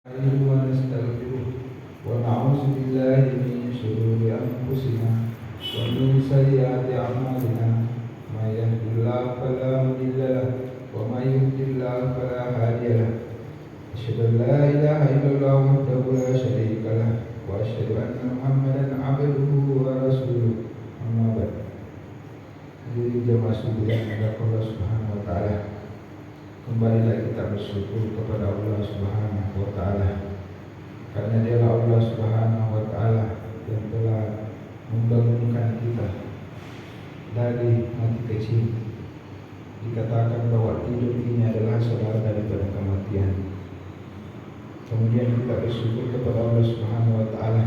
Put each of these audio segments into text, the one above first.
ونستغفره ونعوذ بالله من شرور أنفسنا ومن سيئات أعمالنا من يهد الله فلا مضل له ومن يضلل الله فلا هادي له أشهد أن لا إله إلا الله وحده لا شريك له وأشهد أن محمدا عبده ورسوله أما بعد. Jadi jemaah subuh yang dimuliakan Allah Subhanahu wa taala. Kembalilah kita bersyukur kepada Allah Subhanahu wa taala, karena dialah Allah Subhanahu wa taala yang telah membangunkan kita dari mati kecil. Dikatakan bahwa tidur ini adalah saudara daripada kematian. Kemudian kita bersyukur kepada Allah Subhanahu wa taala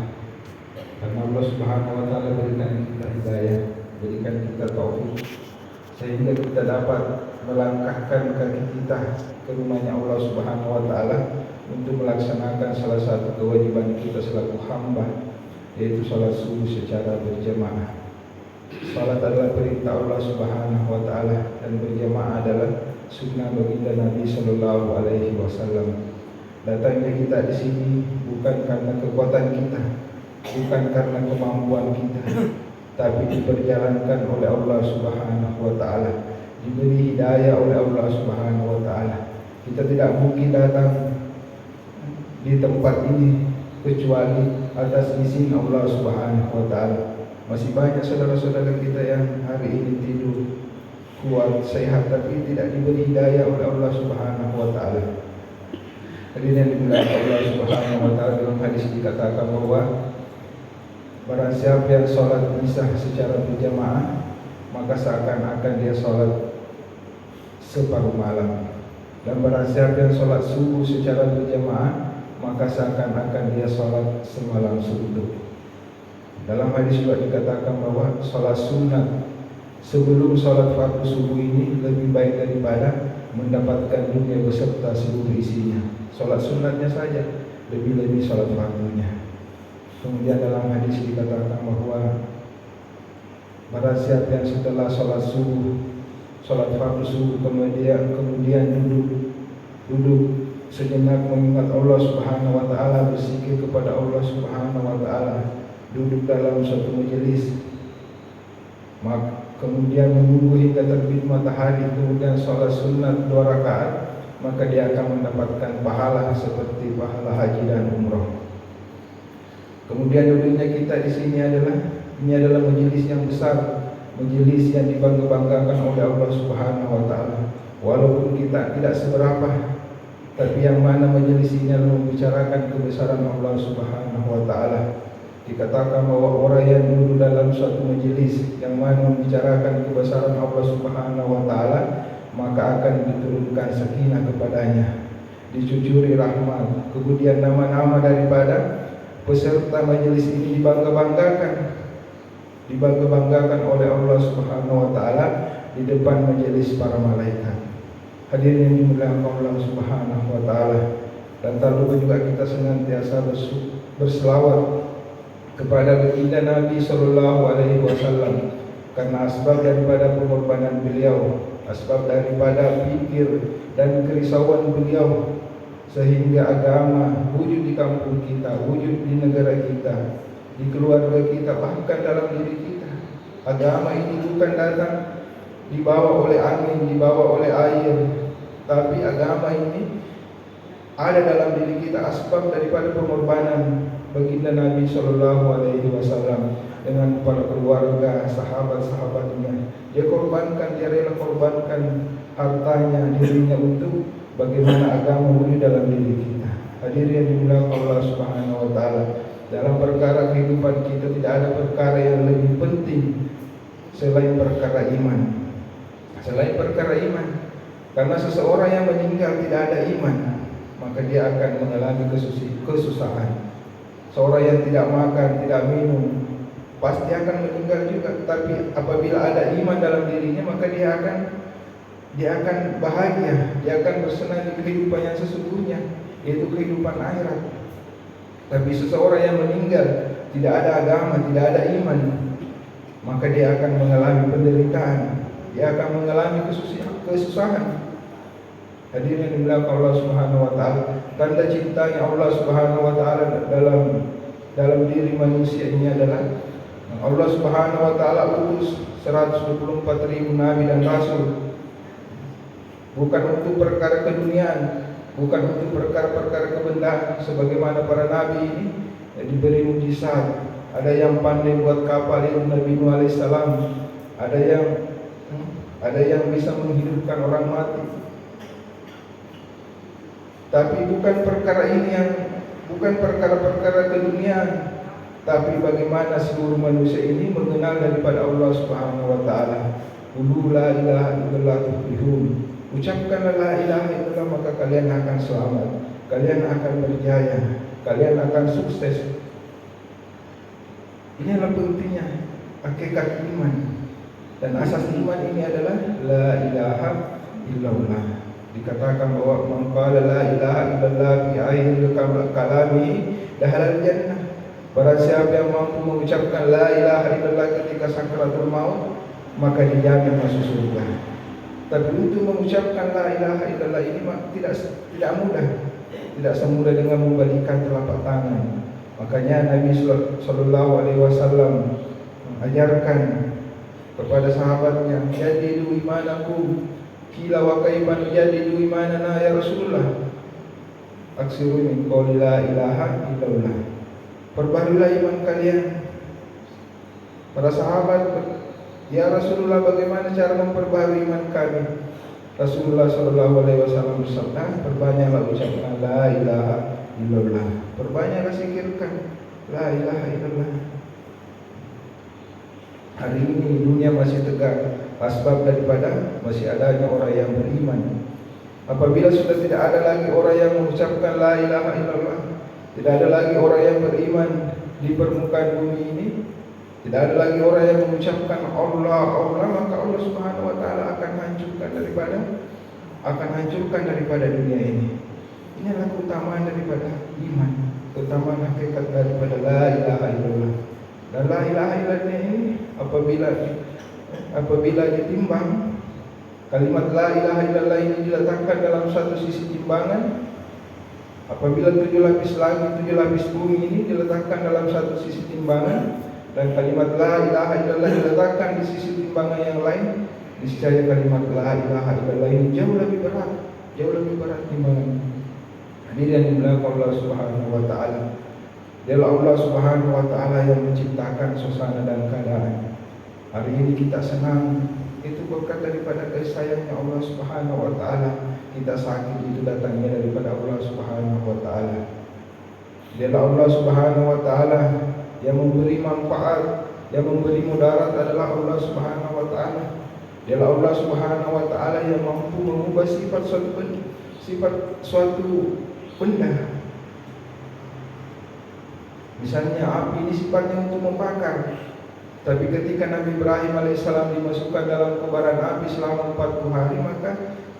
karena Allah Subhanahu wa taala berikan kita hidayah, berikan kita taufik sehingga kita dapat melangkahkan kaki kita ke rumahnya Allah Subhanahu wa taala untuk melaksanakan salah satu kewajiban kita selaku hamba, yaitu salat subuh secara berjamaah. Salat adalah perintah Allah Subhanahu wa taala dan berjamaah adalah sunnah baginda Nabi sallallahu alaihi wasallam. Datangnya kita di sini bukan karena kekuatan kita, bukan karena kemampuan kita, tapi diperjalankan oleh Allah Subhanahu wa taala, diberi hidayah oleh Allah Subhanahu wa taala. Kita tidak mungkin datang di tempat ini kecuali atas izin Allah Subhanahu wa taala. Masih banyak saudara-saudara kita yang hari ini tidur kuat, sehat, tapi tidak diberi hidayah oleh Allah Subhanahu wa taala. Hadirin yang dimuliakan Allah Subhanahu wa taala, dalam hadis dikatakan bahwa barang siapa yang sholat isya secara berjamaah, maka seakan-akan dia sholat separuh malam. Dan barang siapa yang sholat subuh secara berjamaah, maka seakan-akan dia sholat semalam suntuk. Dalam hadis juga dikatakan bahwa sholat sunat sebelum sholat fardu subuh ini lebih baik daripada mendapatkan dunia beserta seluruh isinya. Sholat sunatnya saja lebih-lebih sholat fardunya. Kemudian dalam hadis dikatakan bahwa barang siapa yang setelah sholat subuh, sholat fardu subuh, kemudian duduk sejenak mengingat Allah Subhanahu wa taala, berzikir kepada Allah Subhanahu wa taala, duduk dalam suatu majelis, kemudian menunggu hingga terbit matahari, kemudian sholat sunat 2 rakaat, maka dia akan mendapatkan pahala seperti pahala haji dan umrah. Kemudian duduknya kita di sini adalah majelis yang besar, majelis yang dibangga-banggakan oleh Allah Subhanahu wa taala. Walaupun kita tidak seberapa, tapi yang mana majelis ini adalah membicarakan kebesaran Allah Subhanahu wa taala. Dikatakan bahwa orang yang duduk dalam suatu majelis yang mana membicarakan kebesaran Allah Subhanahu wa taala, maka akan diturunkan sakinah kepadanya, dicucuri rahmat. Kemudian nama-nama daripada peserta majelis ini dibangga-banggakan oleh Allah Subhanahu wa taala di depan majelis para malaikat. Hadirin yang dimuliakan Allah Subhanahu wa taala, dan tak lupa juga kita senantiasa berselawat kepada baginda Nabi sallallahu alaihi wasallam, karena asbab daripada pengorbanan beliau, asbab daripada pikir dan kerisauan beliau, sehingga agama wujud di kampung kita, wujud di negara kita, di keluarga kita, bahkan dalam diri kita. Agama ini bukan datang dibawa oleh angin, dibawa oleh air, tapi agama ini ada dalam diri kita, asbab daripada pengorbanan baginda Nabi sallallahu alaihi wasallam dengan para keluarga, sahabat-sahabatnya. Dia korbankan, dia rela korbankan hartanya, dirinya untuk bagaimana agama wujud dalam diri kita. Hadirin yang dimuliakan Allah Subhanahu wa taala, dalam perkara kehidupan kita tidak ada perkara yang lebih penting selain perkara iman. Selain perkara iman, karena seseorang yang meninggal tidak ada iman, maka dia akan mengalami kesusahan. Seorang yang tidak makan, tidak minum, pasti akan meninggal juga. Tapi apabila ada iman dalam dirinya, maka dia akan bahagia, dia akan bersenang di kehidupan yang sesungguhnya, yaitu kehidupan akhirat. Tapi seseorang yang meninggal tidak ada agama, tidak ada iman, maka dia akan mengalami penderitaan, dia akan mengalami kesusahan. Hadirin yang dimuliakan Allah Subhanahu wa taala, tanda cintanya Allah Subhanahu wa taala dalam diri manusia ini adalah Allah Subhanahu wa taala utus 124.000 nabi dan rasul, bukan untuk perkara keduniaan, bukan untuk perkara-perkara kebendaan sebagaimana para nabi ini diberi mukjizat. Ada yang pandai buat kapal itu Nabi Nuh alaihissalam, ada yang bisa menghidupkan orang mati. Tapi bukan perkara keduniaan, tapi bagaimana seluruh manusia ini mengenal daripada Allah Subhanahu wa taala. Qulu la ilaha illallah tuflihun. Ucapkanlah la ilaha illallah, maka kalian akan selamat, kalian akan berjaya, kalian akan sukses. Ini adalah pentingnya hakikat iman. Dan asas iman ini adalah la ilaha illallah. Dikatakan bahwa man qala la ilaha illallah fi akhir kalami dakhala jannah. Barang siapa yang mampu mengucapkan la ilaha illallah ketika sakaratul maut, maka dijamin masuk surga. Tapi untuk mengucapkan la ilaha illallah ini tidak mudah. Tidak semudah dengan membalikan telapak tangan. Makanya Nabi sallallahu alaihi wasallam mengajarkan kepada sahabatnya, jadidu imanakum, qila wa kaifa nujadidu imanana ya Rasulullah, aksiru min qouli la ilaha illallah. Perbaharulah iman kalian. Para sahabat, ya Rasulullah, bagaimana cara memperbaharui iman kami? Rasulullah sallallahu alaihi wasallam bersabda, perbanyaklah ucapkan la ilaha illallah, perbanyaklah zikirkan la ilaha illallah. Hari ini dunia masih tegak asbab daripada masih adanya orang yang beriman. Apabila sudah tidak ada lagi orang yang mengucapkan la ilaha illallah, tidak ada lagi orang yang beriman di permukaan bumi ini, tidak ada lagi orang yang mengucapkan Allah, maka Allah Subhanahu wa taala akan hancurkan daripada dunia ini. Ini adalah keutamaan daripada iman, keutamaan hakikat daripada la ilaha illallah. Dan la ilaha illallah ini apabila ditimbang, kalimat la ilaha illallah ini diletakkan dalam satu sisi timbangan. Apabila 7 lapis langit, 7 lapis bumi ini diletakkan dalam satu sisi timbangan, dan kalimat la ilaha illallah diletakkan di sisi timbangan yang lain, niscaya kalimat la ilaha illallah ini jauh lebih berat timbangan. Hadirin yang dimuliakan Allah Subhanahu wa taala. Dialah Allah Subhanahu wa taala yang menciptakan suasana dan keadaan. Hari ini kita senang, itu berkat daripada kasih sayangnya Allah Subhanahu wa taala. Kita sakit, itu datangnya daripada Allah Subhanahu wa taala. Dialah Allah Subhanahu wa taala yang memberi manfaat, yang memberi mudarat adalah Allah Subhanahu wa taala. Dialah Allah Subhanahu wa taala yang mampu mengubah sifat suatu benda. Misalnya api ini sifatnya untuk membakar, tapi ketika Nabi Ibrahim alaihissalam dimasukkan dalam kobaran api selama 40 hari, maka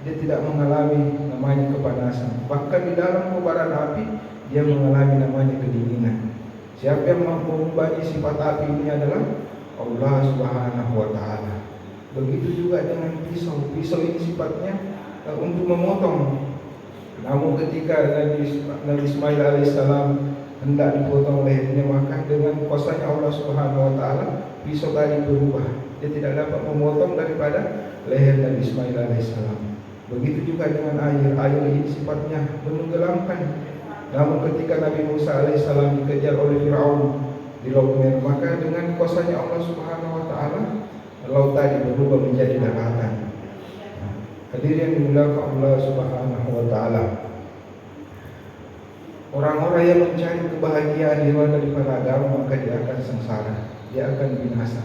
dia tidak mengalami namanya kepanasan. Bahkan di dalam kobaran api dia mengalami namanya kedinginan. Siapa yang mampu mengubah sifat api ini adalah Allah Subhanahu wa taala. Begitu juga dengan pisau. Pisau ini sifatnya untuk memotong. Namun ketika Nabi Ismail alaihissalam hendak dipotong lehernya, maka dengan kuasanya Allah Subhanahu wa taala pisau tadi berubah. Dia tidak dapat memotong daripada leher Nabi Ismail alaihissalam. Begitu juga dengan air. Air ini sifatnya menenggelamkan. Namun ketika Nabi Musa alaihissalam dikejar oleh Firaun di Laut Merah, maka dengan kuasanya Allah Subhanahu wa taala laut tadi berubah menjadi daratan. Hadirin yang dimuliakan Allah Subhanahu wa taala. Orang-orang yang mencari kebahagiaan di luar daripada agama, maka dia akan sengsara, dia akan binasa.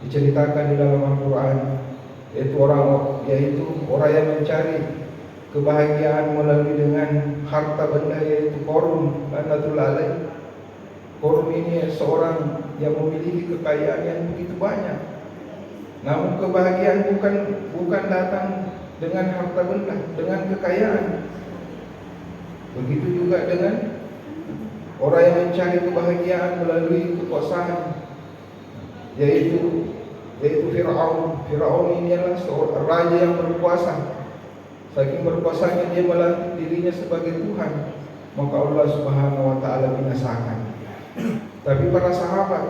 Diceritakan di dalam Al-Qur'an, yaitu orang yang mencari kebahagiaan melalui dengan harta benda, yaitu Qarun la'natul alaih. Qarun ini seorang yang memiliki kekayaan yang begitu banyak. Namun kebahagiaan bukan datang dengan harta benda, dengan kekayaan. Begitu juga dengan orang yang mencari kebahagiaan melalui kekuasaan, yaitu Firaun. Firaun ini adalah seorang raja yang berkuasa. saking berkuasanya dia melantik dirinya sebagai Tuhan, maka Allah Subhanahu wa taala binasakan. Tapi para sahabat,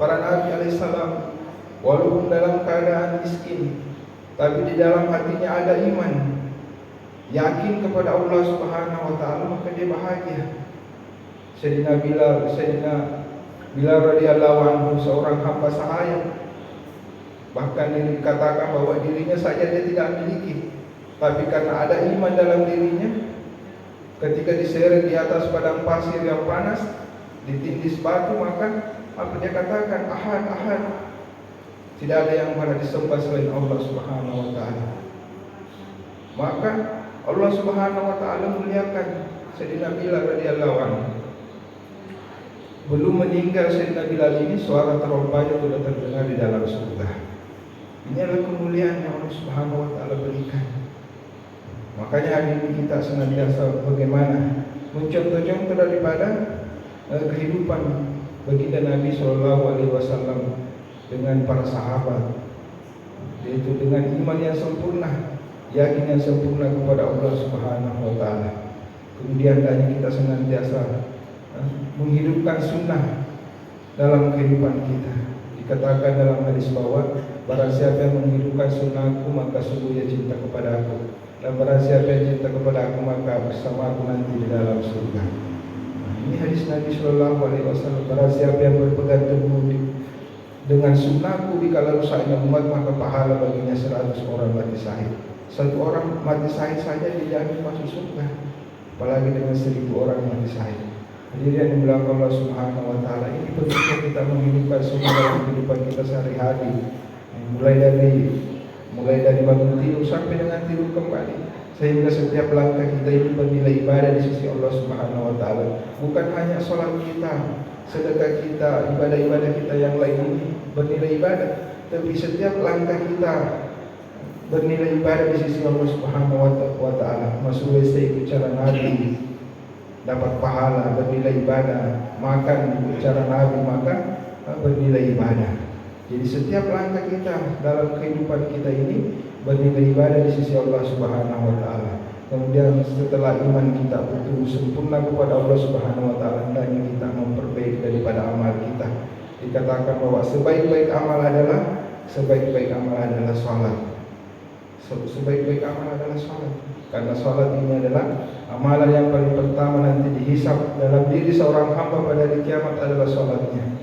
para nabi alaihissalam, walaupun dalam keadaan miskin, tapi di dalam hatinya ada iman, yakin kepada Allah Subhanahu wa taala, maka dia bahagia. Sayyidina Bilal radhiyallahu anhu seorang hamba sahaya, bahkan dikatakan bahwa dirinya saja dia tidak memiliki, tapi karena ada iman dalam dirinya, ketika diseret di atas padang pasir yang panas, ditindis batu, maka apa dia katakan? Ahad, ahad. Tidak ada yang mana disembah selain Allah Subhanahu wa taala. Maka Allah Subhanahu wa taala muliakan Sayyidina Bilal radhiyallahu anhu. Belum meninggal Sayyidina Bilal ini, suara terompanya sudah terdengar di dalam surga. Ini adalah kemuliaan yang Allah Subhanahu wa taala berikan. Makanya hari ini kita senantiasa bagaimana mencontoh-contoh daripada kehidupan baginda Nabi Shallallahu Alaihi Wasallam dengan para sahabat, yaitu dengan iman yang sempurna, yakin yang sempurna kepada Allah Subhanahu wa taala. Kemudian hendaknya kita senantiasa menghidupkan sunnah dalam kehidupan kita. Dikatakan dalam hadis bahwa barang siapa yang menghidupkan sunnahku, maka sungguh ia cinta kepada aku, dan barang siapa yang cinta kepada aku, maka bersama aku nanti di dalam surga. Ini hadis Nabi Shallallahu Alaihi Wasallam. Barang siapa yang berpegang teguh dengan sunnahku di kala rusaknya umat, maka pahala baginya 100 orang mati syahid. Satu orang mati syahid saja dijamin masuk surga, apalagi dengan 1000 orang mati syahid. Hadirin yang dimuliakan Allah Subhanahu wa taala, ini pentingnya kita menghidupkan sunnah dalam kehidupan kita sehari-hari. Mulai dari bangun tidur sampai dengan tidur kembali, sehingga setiap langkah kita ini bernilai ibadah di sisi Allah Subhanahu wa taala. Bukan hanya sholat kita, sedekah kita, ibadah-ibadah kita yang lain ini bernilai ibadah, tapi setiap langkah kita bernilai ibadah di sisi Allah Subhanahu wa taala. Masuk WC ikut cara Nabi dapat pahala, bernilai ibadah. Makan ikut cara Nabi, maka bernilai ibadah. Jadi setiap langkah kita dalam kehidupan kita ini bernilai ibadah di sisi Allah Subhanahu wa taala. Kemudian setelah iman kita betul sempurna kepada Allah Subhanahu wa taala, hendaknya kita memperbaiki daripada amal kita. Dikatakan bahwa sebaik-baik amal adalah salat. Sebaik-baik amal adalah salat. Karena salat ini adalah amalan yang paling pertama nanti dihisab dalam diri seorang hamba pada hari kiamat adalah salatnya.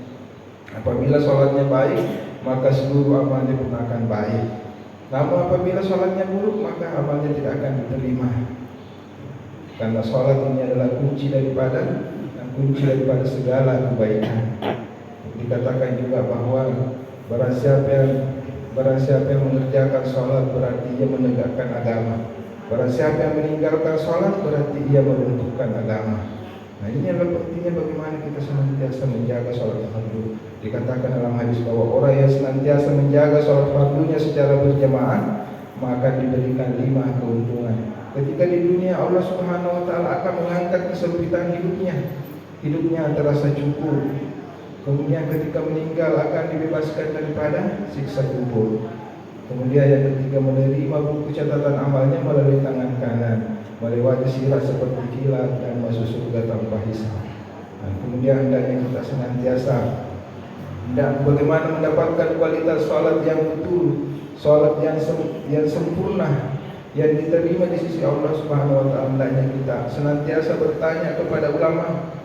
Apabila salatnya baik, maka seluruh amalnya pun akan baik. Namun apabila salatnya buruk, maka amalnya tidak akan diterima. Karena salat ini adalah kunci daripada segala kebaikan. Dikatakan juga bahwa barang siapa yang mengerjakan salat berarti ia menegakkan agama. Barang siapa yang meninggalkan salat berarti ia meruntuhkan agama. Nah, ini adalah pentingnya bagaimana kita senantiasa menjaga salat fardu. Dikatakan dalam hadis bahwa orang yang senantiasa menjaga salat fardunya secara berjamaah, maka diberikan 5 keuntungan. Ketika di dunia, Allah Subhanahu wa taala akan mengangkat kesempitan hidupnya terasa cukup. Kemudian ketika meninggal akan dibebaskan daripada siksa kubur. Kemudian yang ketiga, menerima buku catatan amalnya melalui tangan kanan, melewati sirat seperti kilat dan masuk surga tanpa hisab. Nah, kemudian hendaknya kita senantiasa dan bagaimana mendapatkan kualitas salat yang betul, salat yang sempurna, yang diterima di sisi Allah Subhanahu wa taala. Hendaknya kita senantiasa bertanya kepada ulama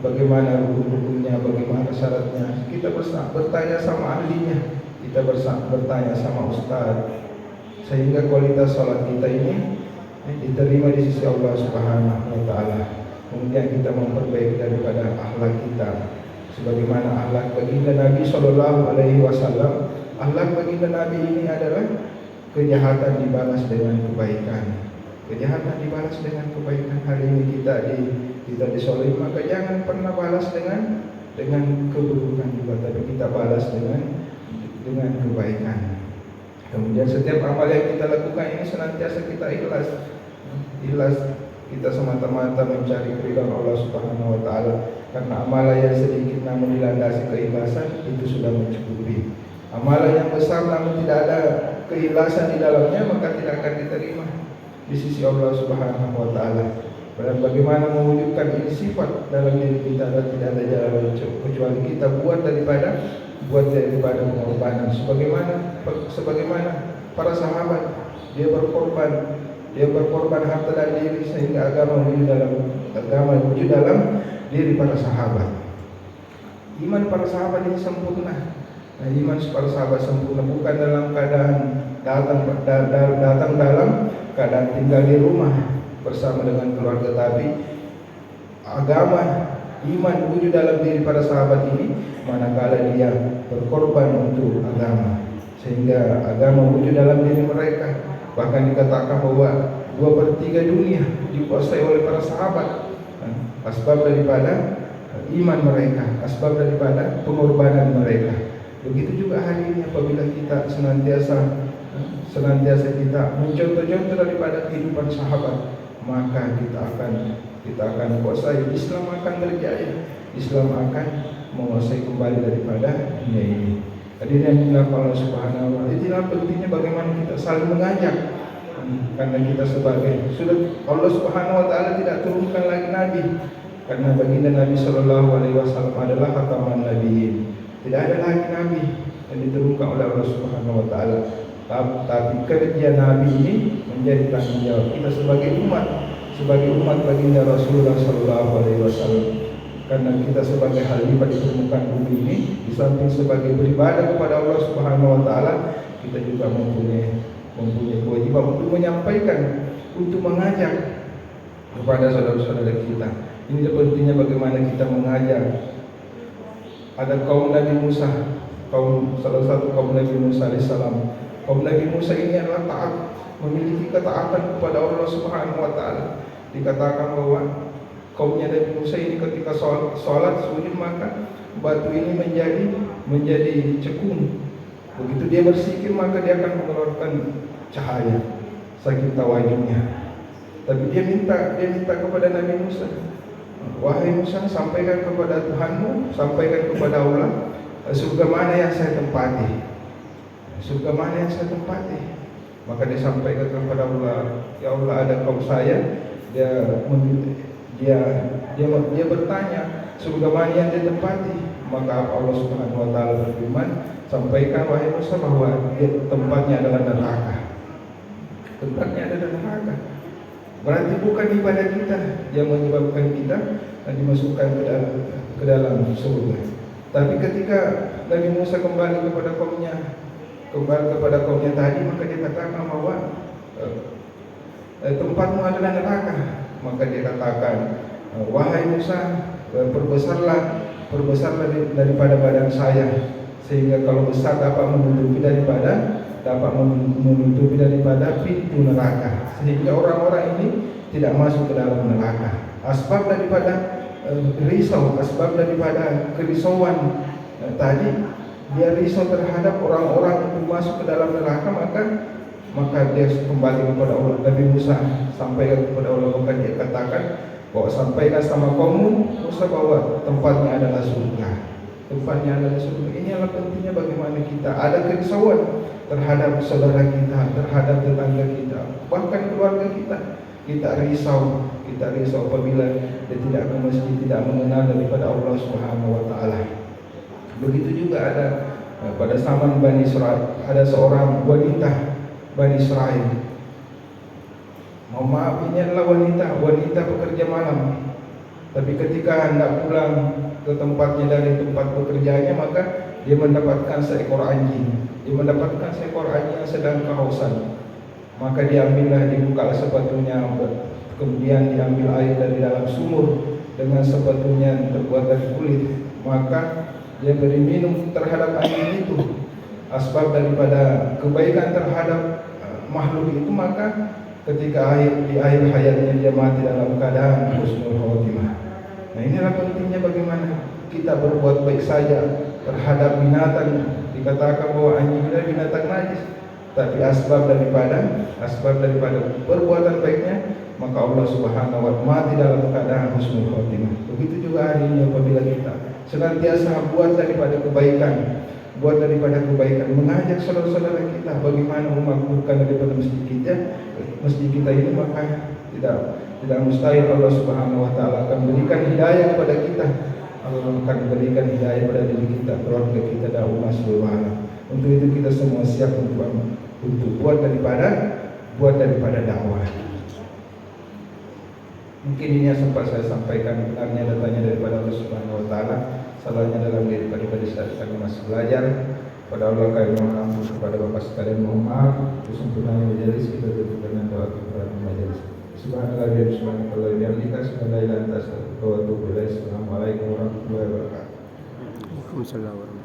bagaimana rukun-rukunnya, bagaimana syaratnya. Kita bertanya sama ahlinya, kita bertanya sama ustaz, sehingga kualitas salat kita ini diterima di sisi Allah Subhanahu wa taala. Kemudian kita memperbaiki daripada akhlak kita, sebagaimana akhlak baginda Nabi Shallallahu Alaihi Wasallam. Akhlak baginda Nabi ini adalah kejahatan dibalas dengan kebaikan. Kejahatan dibalas dengan kebaikan. Hari ini kita disolim, maka jangan pernah balas dengan keburukan juga, tapi kita balas dengan kebaikan. Kemudian setiap amal yang kita lakukan ini senantiasa kita ikhlas kita semata-mata mencari keridhaan Allah Subhanahu wa taala. Karena amalan yang sedikit namun dilandasi keikhlasan itu sudah mencukupi. Amalan yang besar namun tidak ada keikhlasan di dalamnya, maka tidak akan diterima. di sisi Allah Subhanahu wa taala. Dan bagaimana mewujudkan ini sifat dalam diri kita, dan tidak ada jalan kecuali kita buat daripada pengorbanan. Sebagaimana para sahabat, dia berkorban harta dan diri sehingga agama wujud dalam diri para sahabat. Iman para sahabat ini sempurna. Nah, iman para sahabat sempurna bukan dalam keadaan datang dalam keadaan tinggal di rumah bersama dengan keluarga, tapi agama iman wujud dalam diri para sahabat ini manakala dia berkorban untuk agama, sehingga agama wujud dalam diri mereka. Bahkan dikatakan bahwa 2/3 dunia dikuasai oleh para sahabat. Asbab daripada iman mereka, asbab daripada pengorbanan mereka. Begitu juga hari ini apabila kita senantiasa kita mencontoh-contoh daripada kehidupan sahabat, maka kita akan kuasai. Islam akan berjaya, Islam akan menguasai kembali daripada dunia ini. Hadirin yang dimuliakan Allah Subhanahu wa taala, itulah pentingnya bagaimana kita saling mengajak. Karena kita sudah Allah Subhanahu wa taala tidak turunkan lagi nabi, karena baginda Nabi sallallahu alaihi wasallam adalah khataman nabiyyin. Tidak ada lagi nabi yang diturunkan oleh Allah Subhanahu wa taala. Tapi kerja nabi ini menjadi tanggung jawab kita sebagai umat baginda Rasulullah sallallahu alaihi wasallam. Karena kita sebagai khalifah di permukaan bumi ini, di samping sebagai beribadah kepada Allah Subhanahu wa taala, kita juga mempunyai kewajiban untuk menyampaikan, untuk mengajak kepada saudara-saudara kita. Ini pentingnya bagaimana kita mengajak. Ada kaum Nabi Musa, salah satu kaum Nabi Musa alaihissalam. Kaum Nabi Musa ini adalah taat, memiliki ketaatan kepada Allah Subhanahu wa taala. Dikatakan bahwa kaumnya Nabi Musa ini ketika sholat sujud, maka batu ini menjadi cekung. Begitu dia bersikir, maka dia akan mengeluarkan cahaya saking tawadhunya. Tapi dia minta kepada Nabi Musa, wahai Musa, sampaikan kepada Tuhanmu, sampaikan kepada Allah, surga mana yang saya tempati? Surga mana yang saya tempati? Maka dia sampaikan kepada Allah, ya Allah, ada kaum saya, dia bertanya, surga mana yang dia tempati? Maka Allah Subhanahu wa taala berfirman, sampaikan wahai Musa bahwa tempatnya adalah neraka. Tempatnya adalah neraka. Berarti bukan ibadah kita yang menyebabkan kita dimasukkan ke dalam surga. Tapi ketika Nabi Musa kembali kepada kaumnya tadi, maka dia katakan bahwa tempatmu adalah neraka. Maka dia katakan, wahai Musa, perbesarlah daripada badan saya, sehingga kalau besar dapat menutupi daripada pintu neraka, sehingga orang-orang ini tidak masuk ke dalam neraka. Asbab daripada risau, asbab daripada kerisauan tadi, dia risau terhadap orang-orang untuk masuk ke dalam neraka, maka dia kembali kepada Allah. Nabi Musa sampaikan kepada Allah, maka dia katakan bahwa sampaikan sama kaummu Musa bahwa tempatnya adalah surga. Tempatnya adalah surga. Ini adalah pentingnya bagaimana kita ada kerisauan terhadap saudara kita, terhadap tetangga kita, bahkan keluarga kita. Kita risau apabila dia tidak ke masjid, tidak mengenal daripada Allah Subhanahu wa taala. Begitu juga ada pada zaman Bani Israil, ada seorang wanita Bani Israil. Mohon maaf, ini adalah wanita pekerja malam. Tapi ketika hendak pulang ke tempatnya dari tempat pekerjaannya, maka dia mendapatkan seekor anjing. Dia mendapatkan seekor anjing yang sedang kehausan. Maka dibuka sepatunya, kemudian diambil air dari dalam sumur dengan sepatunya terbuat dari kulit. Maka dia beri minum terhadap anjing itu. Asbab daripada kebaikan terhadap makhluk itu, maka ketika di akhir hayatnya dia mati dalam keadaan husnul khotimah. Nah, inilah pentingnya bagaimana kita berbuat baik saja terhadap binatang. Dikatakan bahwa anjing adalah binatang najis, tapi asbab daripada perbuatan baiknya, maka Allah Subhanahu wa taala mati dalam keadaan husnul khotimah. Begitu juga hari ini apabila kita senantiasa buat daripada kebaikan, mengajak saudara-saudara kita bagaimana memakmurkan daripada masjid kita, masjid kita ini, maka tidak mustahil Allah Subhanahu wa taala akan berikan hidayah kepada kita. Allah akan berikan hidayah pada diri kita, keluarga kita, dan umat seluruh alam. Untuk itu kita semua siap untuk buat daripada dakwah. Mungkin ini yang sempat saya sampaikan, benarnya datanya daripada Allah Subhanahu wa taala, salahnya dalam diri pribadi saat kami masih belajar. Pada Allah kami mohon ampun, kepada Bapak sekalian mohon maaf. Sempurnanya majelis kita tutup dengan doa kepada majelis. Subhanallah wa bihamdihi, subhanallah wa bihamdihi, assalamualaikum warahmatullahi wabarakatuh. Waalaikumsalam warahmatullahi wabarakatuh.